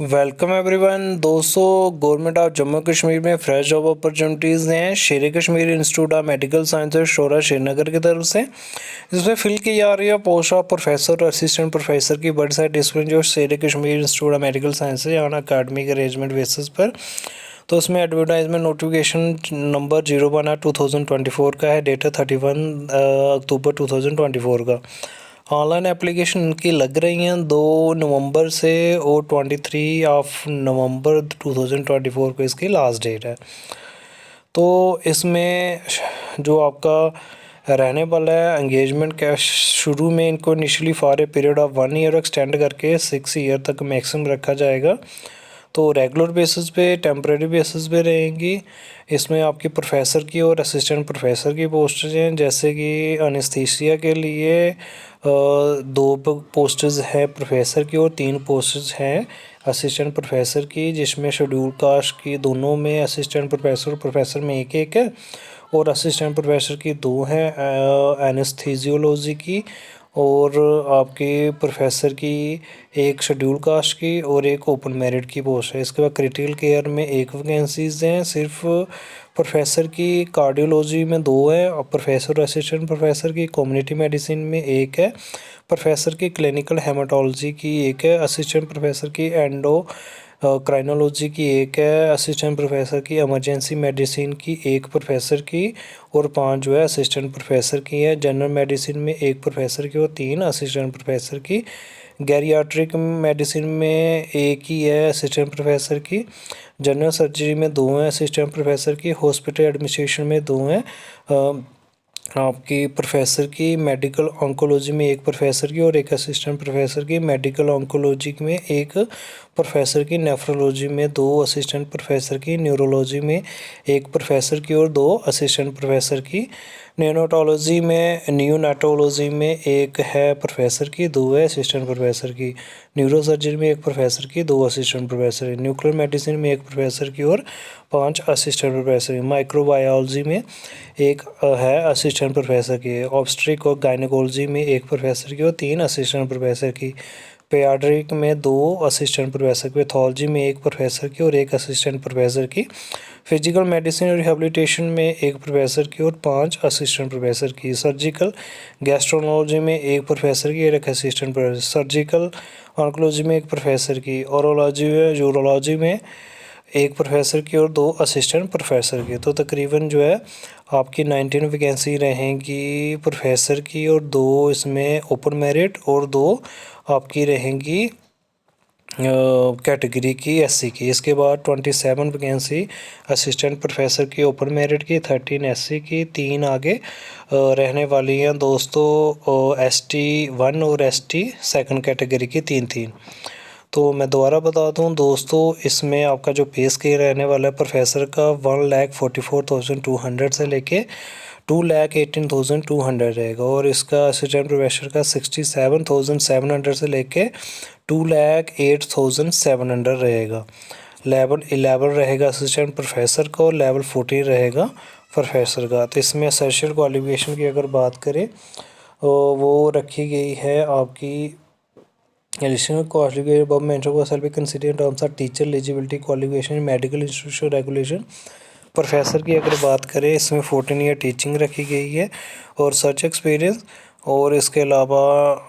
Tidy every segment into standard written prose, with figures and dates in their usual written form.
Welcome everyone दोस्तों, government of Jammu Kashmir में fresh job opportunities हैं Sher Kashmir institute of medical sciences Soura Srinagar की तरफ से। इसमें फिल की जा रही है पोस्ट ऑफ प्रोफेसर और असिस्टेंट प्रोफेसर की बड़ी सारी डिसिप्लिन जो Sher Kashmir institute of medical sciences on academic arrangement basis पर। तो उसमें एडवर्टाइजमेंट नोटिफिकेशन नंबर 01/2024 का है, डेटा 31 अक्टूबर 2024 का। ऑनलाइन एप्लीकेशन इनकी लग रही हैं 2 नवंबर से और 23 नवंबर 2024 को इसकी लास्ट डेट है। तो इसमें जो आपका रहने वाला है एंगेजमेंट का, शुरू में इनको initially for a period of 1 year extend करके 6 ईयर तक मैक्सिमम रखा जाएगा। तो रेगुलर बेसिस पे, टेम्प्रेरी बेसिस पे रहेंगी। इसमें आपकी प्रोफेसर की और असिस्टेंट प्रोफेसर की पोस्टेज हैं, जैसे कि अनेस्थीसिया के लिए 2 पोस्टेज हैं प्रोफेसर की और 3 पोस्टेज हैं असिस्टेंट प्रोफेसर की, जिसमें शेड्यूल कास्ट की दोनों में असिस्टेंट प्रोफेसर में एक है और असिस्टेंट प्रोफेसर की 2 हैं एनेस्थीजियोलॉजी की, और आपके प्रोफेसर की एक शेड्यूल कास्ट की और एक ओपन मेरिट की पोस्ट है। इसके बाद क्रिटिकल केयर में 1 वैकेंसीज़ हैं सिर्फ। प्रोफेसर की कार्डियोलॉजी में 2 है और प्रोफेसर असिस्टेंट प्रोफेसर की कम्युनिटी मेडिसिन में 1 है। प्रोफेसर की क्लिनिकल हेमाटोलॉजी की 1 है। असिस्टेंट प्रोफेसर की क्राइनोलॉजी की 1 है। असिस्टेंट प्रोफेसर की इमरजेंसी मेडिसिन की 1 प्रोफेसर की और 5 जो है असिस्टेंट प्रोफेसर की है। जनरल मेडिसिन में 1 प्रोफेसर की और 3 असिस्टेंट प्रोफेसर की। गैरियाट्रिक मेडिसिन में 1 ही है असिस्टेंट प्रोफेसर की। जनरल सर्जरी में 2 हैं असिस्टेंट प्रोफेसर की। हॉस्पिटल एडमिनिस्ट्रेशन में 2 हैं आपकी प्रोफेसर की। मेडिकल ऑन्कोलॉजी में 1 प्रोफेसर की और 1 असिस्टेंट प्रोफेसर की। मेडिकल ऑन्कोलॉजी में 1 प्रोफेसर की। नेफ्रोलॉजी में 2 असिस्टेंट प्रोफेसर की। न्यूरोलॉजी में 1 प्रोफेसर की और 2 असिस्टेंट प्रोफेसर की। नियोनेटोलॉजी में 1 है प्रोफेसर की, 2 है असिस्टेंट प्रोफेसर की। न्यूरोसर्जरी में 1 प्रोफेसर की, 2 असिस्टेंट प्रोफेसर की। न्यूक्लियर मेडिसिन में 1 प्रोफेसर की और 5 असिस्टेंट प्रोफेसर की। माइक्रोबायोलॉजी में 1 है असिस्टेंट प्रोफेसर की। ऑब्स्ट्रिक और गायनेकोलॉजी में 1 प्रोफेसर की और 3 असिस्टेंट प्रोफेसर की। पेडियाट्रिक में 2 असिस्टेंट प्रोफेसर की। पैथोलॉजी में 1 प्रोफेसर की और 1 असिस्टेंट प्रोफेसर की। फिजिकल मेडिसिन और रिहेबिलिटेशन में 1 प्रोफेसर की और 5 असिस्टेंट प्रोफेसर की। सर्जिकल गैस्ट्रोनोलॉजी में 1 प्रोफेसर की और 1 असिस्टेंट प्रोफेसर। सर्जिकल ऑन्कोलॉजी में 1 प्रोफेसर की। औरोलॉजी में, यूरोलॉजी में 1 प्रोफेसर की और 2 असिस्टेंट प्रोफेसर की। तो तकरीबन जो है आपकी 19 वैकेंसी रहेंगी प्रोफेसर की और 2 इसमें ओपन मेरिट और 2 आपकी रहेंगी कैटेगरी की एससी की। इसके बाद 27 वैकेंसी असिस्टेंट प्रोफेसर की ओपन मेरिट की, 13 एससी की, 3 आगे रहने वाली हैं दोस्तों एसटी 1 और एसटी सेकंड कैटेगरी की 3-3। तो मैं दोबारा बता दूं दोस्तों, इसमें आपका जो पे स्केल रहने वाला है प्रोफेसर का 1,44,200 से लेके 2,18,200 रहेगा, और इसका असिस्टेंट प्रोफेसर का 67,700 से लेके 2,08,700 रहेगा। लेवल 11 रहेगा असिस्टेंट प्रोफेसर का और लेवल 14 रहेगा प्रोफेसर का। तो इसमें एसेंशियल क्वालिफिकेशन की अगर बात करें वो रखी गई है आपकी एडिशनल क्वालिफिकेशन above mentioned को shall be considered in terms of teacher eligibility qualification medical institution regulation. Professor की अगर बात करें इसमें 14 ईयर टीचिंग रखी गई है और सर्च एक्सपीरियंस, और इसके अलावा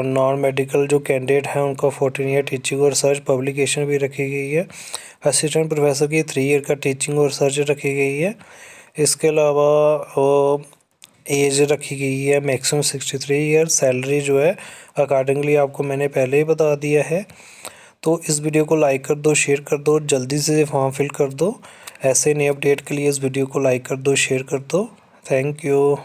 नॉन मेडिकल जो कैंडिडेट हैं उनका 14 ईयर टीचिंग और सर्च पब्लिकेशन भी रखी गई है। असिस्टेंट प्रोफेसर की 3 ईयर का टीचिंग और सर्च रखी गई है। इसके अलावा एज रखी गई है मैक्सिमम 63 ईयर। सैलरी जो है अकॉर्डिंगली आपको मैंने पहले ही बता दिया है। तो इस वीडियो को लाइक कर दो, शेयर कर दो, जल्दी से फॉर्म फिल कर दो। ऐसे नए अपडेट के लिए इस वीडियो को लाइक कर दो, शेयर कर दो। Thank you.